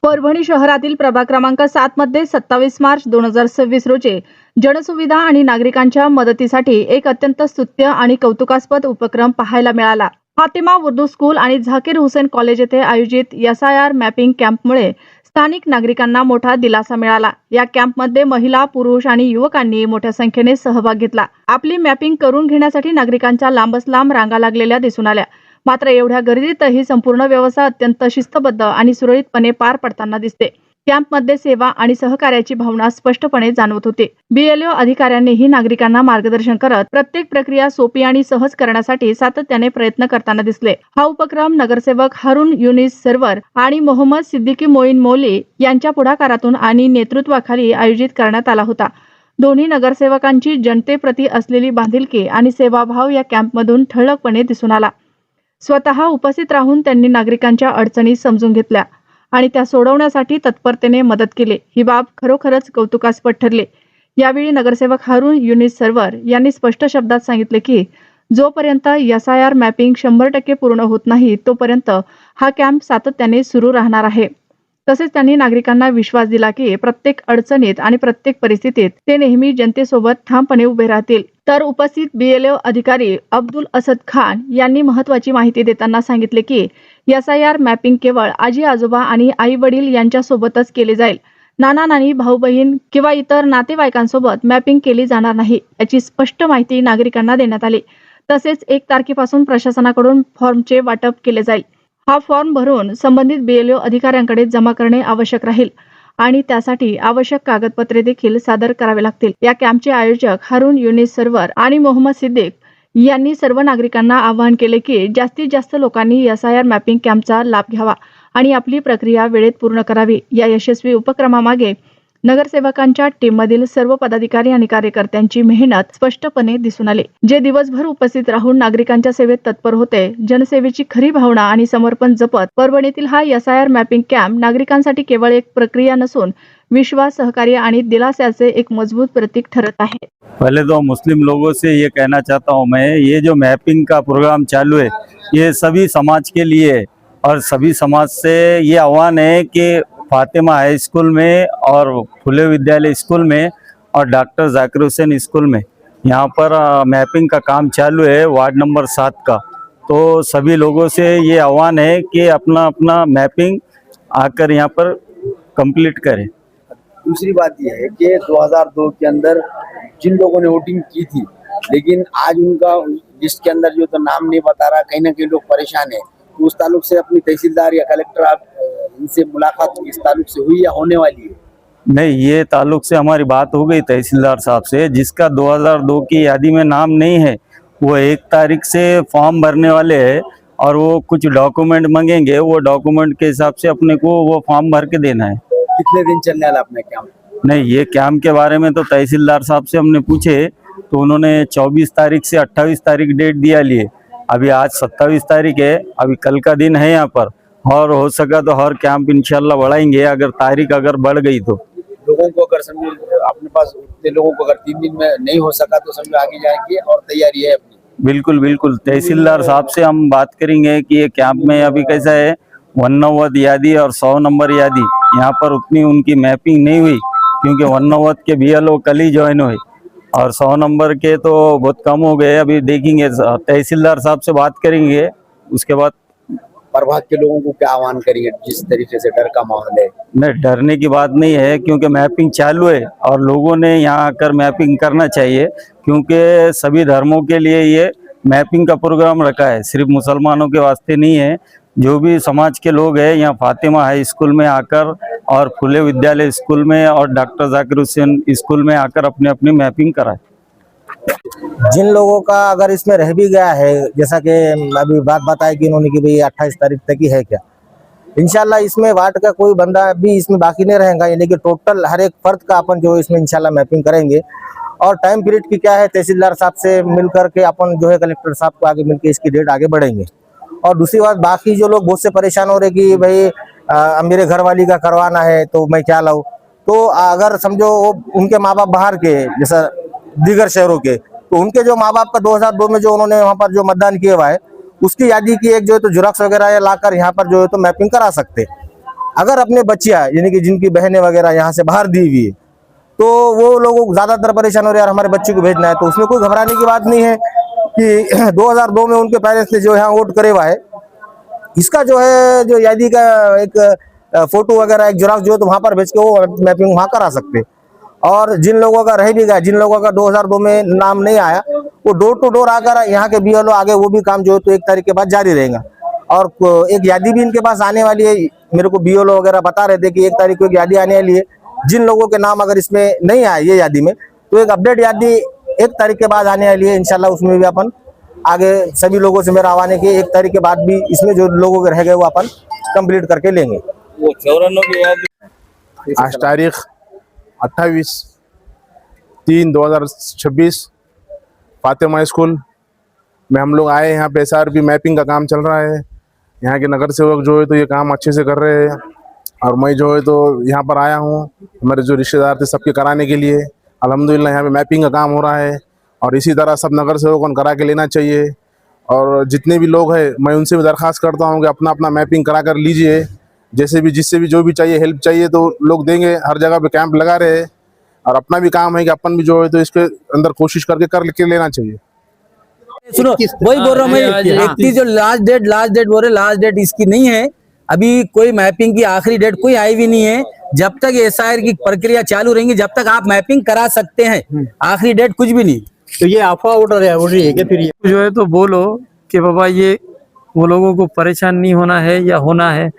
परभणी शहरातील प्रभाग क्रमांक 7 मध्ये 27 मार्च 2026 रोजी जनसुविधा आणि नागरिकांच्या मदतीसाठी एक अत्यंत स्तुत्य आणि कौतुकास्पद उपक्रम पाहायला मिळाला। फातिमा उर्दू स्कूल आणि झाकीर हुसेन कॉलेज येथे आयोजित SIR मॅपिंग कॅम्पमुळे स्थानिक नागरिकांना मोठा दिलासा मिळाला। या कॅम्पमध्ये महिला, पुरुष आणि युवकांनी मोठ्या संख्येने सहभाग घेतला। आपली मॅपिंग करून घेण्यासाठी नागरिकांच्या लांबच लांब रांगा लागलेल्या दिसून आल्या। मात्र एवढ्या गर्दीतही संपूर्ण व्यवस्था अत्यंत शिस्तबद्ध आणि सुरळीतपणे पार पडताना दिसते। कॅम्पमध्ये सेवा आणि सहकार्याची भावना स्पष्टपणे जाणवत होती। BLO अधिकाऱ्यांनीही नागरिकांना मार्गदर्शन करत प्रत्येक प्रक्रिया सोपी आणि सहज करण्यासाठी सातत्याने प्रयत्न करताना दिसले। हा उपक्रम नगरसेवक हारून युनिस सरवर आणि मोहम्मद सिद्दीकी मोईन मौली यांच्या पुढाकारातून आणि नेतृत्वाखाली आयोजित करण्यात आला होता। दोन्ही नगरसेवकांची जनतेप्रती असलेली बांधिलकी आणि सेवाभाव या कॅम्पमधून ठळकपणे दिसून आला। स्वतः उपस्थित राहून त्यांनी नागरिकांच्या अडचणी समजून घेतल्या आणि त्या सोडवण्यासाठी तत्परतेने मदत केली। ही बाब खरोखरच कौतुकास्पद ठरली। यावेळी नगरसेवक हारून युनिस सरवर यांनी स्पष्ट शब्दात सांगितले की जोपर्यंत SIR मॅपिंग 100% पूर्ण होत नाही तोपर्यंत हा कॅम्प सातत्याने सुरू राहणार आहे। तसेच त्यांनी नागरिकांना विश्वास दिला की प्रत्येक अडचणीत आणि प्रत्येक परिस्थितीत ते नेहमी जनतेसोबत ठामपणे उभे राहतील। तर उपस्थित BLO अधिकारी अब्दुल असद खान यांनी महत्त्वाची माहिती देताना सांगितले की SIR मॅपिंग केवळ आजी आजोबा आणि आई वडील यांच्या सोबतच केले जाईल। नाना नानी, भाऊ बहीण किंवा इतर नातेवाईकांसोबत मॅपिंग केली जाणार नाही, याची स्पष्ट माहिती नागरिकांना देण्यात आली। तसेच 1 तारखेपासून प्रशासनाकडून फॉर्मचे वाटप केले जाईल। हा फॉर्म भरून संबंधित BLO अधिकाऱ्यांकडे जमा करणे आवश्यक राहील आणि त्यासाठी आवश्यक कागदपत्रे देखील सादर करावे लागतील। या कॅम्पचे आयोजक हारून युनिस सरवर आणि मोहम्मद सिद्दीक यांनी सर्व नागरिकांना आवाहन केले की जास्तीत जास्त लोकांनी SIR मॅपिंग कॅम्पचा लाभ घ्यावा आणि आपली प्रक्रिया वेळेत पूर्ण करावी। या यशस्वी उपक्रमामागे नगरसेवकांच्या टीममधील सर्व पदाधिकारी आणि कार्यकर्त्यांची मेहनत स्पष्टपणे दिसून आली, जे दिवसभर उपस्थित राहून नागरिकांच्या सेवेत तत्पर होते। जनसेवेची खरी भावना आणि समर्पण जपत परभणीतील हा SIR मॅपिंग कॅम्प नागरिकांसाठी केवळ एक प्रक्रिया नसून विश्वास, सहकार्य आणि दिलास्याचे एक मजबूत प्रतीक ठरत आहे। पहले तो मुस्लिम लोगों से ये कहना चाहता हूँ मैं, ये जो मैपिंग का प्रोग्राम चालू है ये सभी समाज के लिए है और सभी समाज से ये आह्वान है कि फातिमा हाई स्कूल में और फुले विद्यालय स्कूल में और डॉक्टर जाकिर हुसैन स्कूल में यहाँ पर मैपिंग का काम चालू है वार्ड नंबर 7 का। तो सभी लोगों से ये आह्वान है कि अपना अपना मैपिंग आकर यहाँ पर कंप्लीट करें। दूसरी बात यह है कि 2002 के अंदर जिन लोगों ने वोटिंग की थी, लेकिन आज उनका लिस्ट के अंदर जो तो नाम नहीं बता रहा, कहीं ना कहीं लोग परेशान है। तो उस ताल्लुक से अपनी तहसीलदार या कलेक्टर आप इनसे मुलाकात इस ताल्लुक से हुई या होने वाली है? नहीं, ये ताल्लुक से हमारी बात हो गई तहसीलदार साहब से। जिसका 2002 की यादी में नाम नहीं है वो 1 तारीख से फॉर्म भरने वाले हैं और वो कुछ डॉक्यूमेंट मांगेंगे, वो डॉक्यूमेंट के हिसाब से अपने को वो फॉर्म भर के देना है। कितने दिन चलने वाला अपने कैंप? नहीं, ये कैंप के बारे में तो तहसीलदार साहब से हमने पूछे तो उन्होंने 24 तारीख से 28 तारीख डेट दिया लिए। अभी आज 27 तारीख है, अभी कल का दिन है यहाँ पर, और हो सका तो हर कैंप इंशाल्लाह बढ़ाएंगे अगर तारीख अगर बढ़ गई तो। लोगों को अगर समझो अपने पास उतने लोगों को अगर 3 दिन में नहीं हो सका तो समझो आगे जाएंगे और तैयारी है अपनी। बिल्कुल बिल्कुल, तहसीलदार साहब से हम बात करेंगे कि ये कैंप में अभी कैसा है 190 यादी और 100 नंबर यादी, यहाँ पर उतनी उनकी मैपिंग नहीं हुई क्योंकि 190 के BLO कल ही ज्वाइन हुए और 100 नंबर के तो बहुत कम हो गए। अभी देखेंगे, तहसीलदार साहब से बात करेंगे, उसके बाद प्रभाग के लोगों को क्या आह्वान करेंगे? जिस तरीके से डर का माहौल है। नहीं, डरने की बात नहीं है क्योंकि मैपिंग चालू है और लोगों ने यहाँ आकर मैपिंग करना चाहिए क्योंकि सभी धर्मों के लिए ये मैपिंग का प्रोग्राम रखा है, सिर्फ मुसलमानों के वास्ते नहीं है। जो भी समाज के लोग हैं यहाँ फातिमा हाई स्कूल में आकर और फुले विद्यालय स्कूल में और डॉक्टर जाकिर हुसैन स्कूल में आकर अपनी अपनी मैपिंग कराए। जिन लोगों का अगर इसमें रह भी गया है, जैसा कि अभी बात बताई कि इन्होंने कि भाई 28 तारीख तक ही है क्या, इंशाल्लाह इसमें वार्ड का कोई बंदा भी इसमें बाकी नहीं रहेगा, यानी कि टोटल हर एक फर्द का अपन जो इसमें इंशाल्लाह मैपिंग करेंगे। और टाइम पीरियड की क्या है, तहसीलदार साहब से मिल करके अपन जो है कलेक्टर साहब को आगे मिलकर इसकी डेट आगे बढ़ेंगे। और दूसरी बात, बाकी जो लोग बहुत से परेशान हो रहे कि भाई मेरे घर वाली का करवाना है तो मैं क्या लाऊं, तो अगर समझो वो उनके माँ बाप बाहर के जैसा दीगर शहरों के, तो उनके जो माँ बाप का 2002 में जो उन्होंने वहाँ पर जो मतदान किया हुआ है उसकी यादी की एक जो है तो जेरॉक्स वगैरह लाकर यहाँ पर जो है तो मैपिंग करा सकते। अगर अपने बच्चियां यानी कि जिनकी बहनें वगैरह यहाँ से बाहर दी हुई है तो वो लोग ज्यादातर परेशान हो रहे हैं, यार हमारे बच्चे को भेजना है, तो उसमें कोई घबराने की बात नहीं है कि 2002 में उनके पेरेंट्स ने जो यहाँ वोट करे हुआ है, इसका जो है जो यादी का एक फोटो वगैरह एक जेरॉक्स जो है तो वहां पर भेज के वो मैपिंग वहां करा सकते। और जिन लोगों का रह भी गया, जिन लोगों का 2002 में नाम नहीं आया, वो डोर टू डोर आकर यहाँ के बीएलओ आगे वो भी काम जो है तो 1 तारीख के बाद जारी रहेगा। और एक यादी भी इनके पास आने वाली है, मेरे को बीएलओ वगैरह बता रहे थे कि 1 तारीख को एक यादी आने वाली है। जिन लोगों के नाम अगर इसमें नहीं आए ये यादी में, तो एक अपडेट यादी 1 तारीख के बाद आने वाली है। इंशाल्लाह उसमें भी अपन आगे सभी लोगों से मेरा आवाने के 1 तारीख के बाद भी इसमें जो लोगों के रह गए वो अपन कंप्लीट करके लेंगे। वो 94 की यादी आज तारीख 28/3/2026 फातिमा स्कूल में हम लोग आए। यहाँ पे SRP मैपिंग का काम चल रहा है। यहाँ के नगर सेवक जो है तो ये काम अच्छे से कर रहे हैं और मैं जो है तो यहाँ पर आया हूँ हमारे जो रिश्तेदार थे सबके कराने के लिए। अल्हम्दुलिल्लाह यहाँ पे मैपिंग का काम हो रहा है और इसी तरह सब नगर सेवकों को करा के लेना चाहिए। और जितने भी लोग हैं मैं उनसे भी दरख्वास्त करता हूँ कि अपना अपना मैपिंग करा कर लीजिए। जैसे भी जिससे भी जो भी चाहिए हेल्प चाहिए तो लोग देंगे। हर जगह पे कैंप लगा रहे हैं और अपना भी काम है कि अपन भी जो है तो इसके अंदर कोशिश करके कर के लेना चाहिए। सुनो वही बोल रहा हूँ मैं, 31 जो लास्ट डेट बोल रहे, लास्ट डेट इसकी नहीं है। अभी कोई मैपिंग की आखिरी डेट कोई आई भी नहीं है। जब तक SIR की प्रक्रिया चालू रहेंगी जब तक आप मैपिंग करा सकते हैं, आखिरी डेट कुछ भी नहीं। तो ये अफवाह उड़ रही है क्या फिर ये? जो है तो बोलो कि बाबा ये वो लोगों को परेशान नहीं होना है या होना है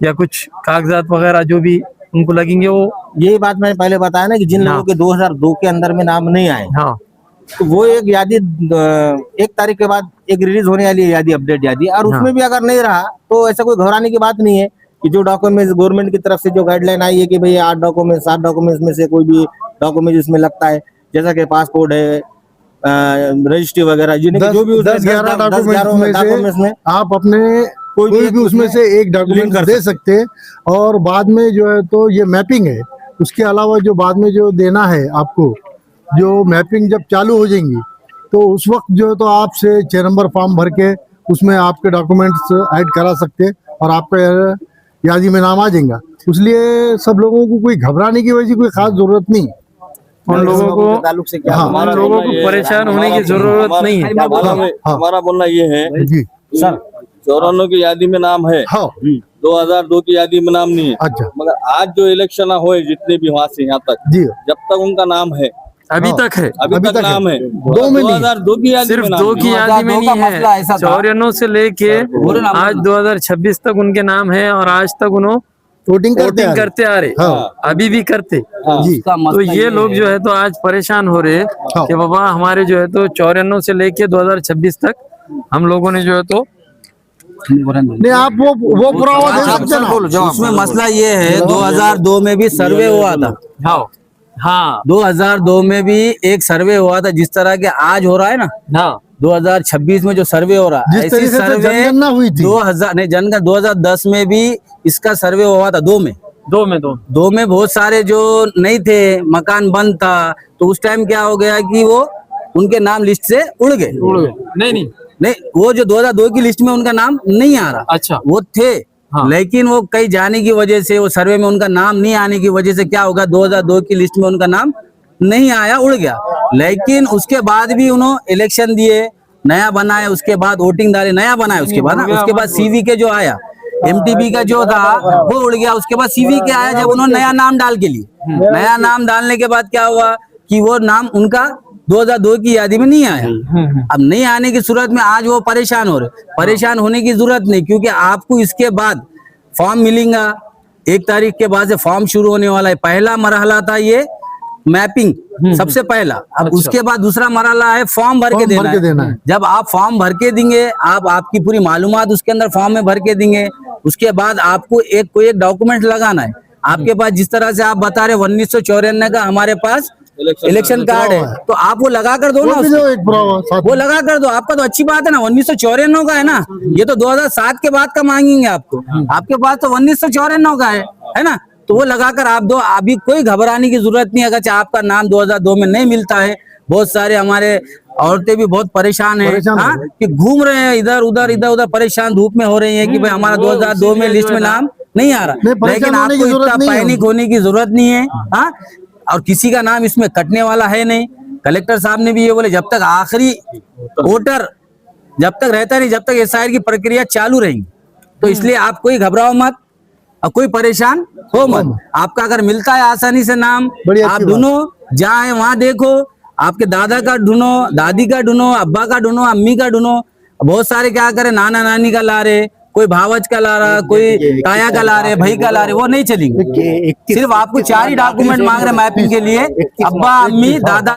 या कुछ कागजात वगैरह जो भी उनको लगेंगे वो। यही बात मैंने पहले बताया ना कि जिन लोगों के 2002 के अंदर में नाम नहीं आए, हाँ तो वो एक यादी 1 तारीख के बाद एक रिलीज होने वाली है यादी, अपडेट यादी। और उसमें भी अगर नहीं रहा तो ऐसा कोई घबराने की बात नहीं है कि जो डॉक्यूमेंट्स गवर्नमेंट की तरफ से जो गाइडलाइन आई है कि भाई 8 डॉक्यूमेंट 7 डॉक्यूमेंट्स में से कोई भी डॉक्यूमेंट इसमें लगता है, जैसा कि पासपोर्ट है, रजिस्ट्री वगैरह, जो भी 10-11 डॉक्यूमेंट्स में आप अपने कोई भी उसमें से एक डॉक्यूमेंट दे सकते हैं। और बाद में जो है तो ये मैपिंग है, उसके अलावा जो बाद में जो देना है आपको, जो मैपिंग जब चालू हो जाएंगी तो उस वक्त जो है तो आपसे 6 नंबर फॉर्म भर के उसमें आपके डॉक्यूमेंट्स ऐड करा सकते हैं और आपका यादी में नाम आ जाएगा। इसलिए सब लोगों को कोई घबराने की वजह से कोई खास जरूरत नहीं। उन लोगों को ताल्लुक से क्या हाँ, उन लोगों को परेशान होने की जरूरत नहीं है। हमारा बोलना ये है जी सर, 94 की यादी में नाम है, हाँ 2002 की यादी में नाम नहीं है। अच्छा मगर आज जो इलेक्शन हुए जितने भी वहाँ से यहाँ तक, जी जब तक उनका नाम है, अभी तक है, अभी तक नाम है, 2 में नहीं। 2002 की यादी सिर्फ में नाम 2 है। की यादी में 2002 नहीं का है। मसला ऐसा था। 94 से लेके आज 2026 तक उनके नाम है और आज तक उन्होंने वोटिंग करते आ रहे, हाँ अभी भी करते। जी तो ये लोग जो है तो आज परेशान हो रहे हाँ। कि बाबा हमारे जो है तो 94 से लेके 2026 तक हम लोगों ने जो है तो नहीं, आप वो पुरावा दे सकते हैं ना। उसमें मसला ये है 2002 में भी सर्वे हुआ था। हाँ 2002 में भी एक सर्वे हुआ था जिस तरह के आज हो रहा है ना। हाँ 2026 में जो सर्वे हो रहा है, जिस तरीके से जनगणना हुई थी 2000 नहीं, जनगणना 2010 में भी इसका सर्वे हुआ था। 2 में बहुत सारे जो नहीं थे, मकान बंद था, तो उस टाइम क्या हो गया कि वो उनके नाम लिस्ट से उड़ गए। नहीं, वो जो 2002 की लिस्ट में उनका नाम नहीं आ रहा। अच्छा। वो थे, हाँ। लेकिन वो कहीं जाने की वजह से, वो सर्वे में उनका नाम नहीं आने की वजह से क्या होगा, 2002 की लिस्ट में उनका नाम नहीं आया, उड़ गया। लेकिन उसके बाद भी उन्होंने इलेक्शन दिए, नया बनाए, उसके बाद वोटिंग डाले, नया बनाए, उसके बाद उसके बाद CV के जो आया, MTB का जो था वो उड़ गया। उसके बाद CV के आया, जब उन्होंने नया नाम डाल के लिए, नया नाम डालने के बाद क्या हुआ कि वो नाम उनका 2002 की यादी में नहीं आया। अब नहीं आने की सूरत में आज वो परेशान हो रहे। परेशान होने की जरूरत नहीं, क्योंकि आपको इसके बाद फॉर्म मिलेगा। 1 तारीख के बाद से फॉर्म शुरू होने वाला है। पहला मरहला था ये मैपिंग, सबसे पहला। अब उसके बाद दूसरा मरहला है फॉर्म भर के देना है। जब आप फॉर्म भर के देंगे, आप आपकी पूरी मालूमात उसके अंदर फॉर्म में भर के देंगे, उसके बाद आपको कोई एक डॉक्यूमेंट लगाना है। आपके पास जिस तरह से आप बता रहे 1994 का हमारे पास इलेक्शन कार्ड है, तो आप वो लगा कर दो ना, वो लगा कर दो। आपका तो अच्छी बात है ना, 1994 का है ना, ये तो 2007 के बाद का मांगेंगे आपको। आपके पास तो 1994 का है ना, तो वो लगा कर आप दो। अभी कोई घबराने की जरूरत नहीं। अगर आपका नाम 2002 में नहीं मिलता है, बहुत सारे हमारे औरतें भी बहुत परेशान है, परेशान हाँ, है। कि घूम रहे हैं इधर उधर परेशान, धूप में हो रही है कि भाई हमारा 2002 में लिस्ट में नाम नहीं आ रहा। नहीं, परेशान लेकिन होने की आपको जरूरत इतना नहीं है। पैनिक होने की जरूरत नहीं है, हाँ, और किसी का नाम इसमें कटने वाला है नहीं। कलेक्टर साहब ने भी ये बोले जब तक आखिरी वोटर जब तक रहता नहीं, जब तक एसआईआर की प्रक्रिया चालू रहेगी, तो इसलिए आप कोई घबराओ मत और कोई परेशान हो मत। आपका अगर मिलता है आसानी से नाम, बड़ी आप अच्छी ढूंढो, जहाँ है वहां देखो, आपके दादा का ढूंढो, दादी का ढूंढो, अब्बा का ढूंढो, अम्मी का ढूंढो। बहुत सारे क्या करे, नाना नानी का ला रहे, कोई भावज का ला रहा, कोई ताया का ला रहे, भाई का ला रहे, वो नहीं चलेंगे। सिर्फ आपको 4 ही डॉक्यूमेंट मांग रहे मैपिंग के लिए, अब्बा, अम्मी, दादा।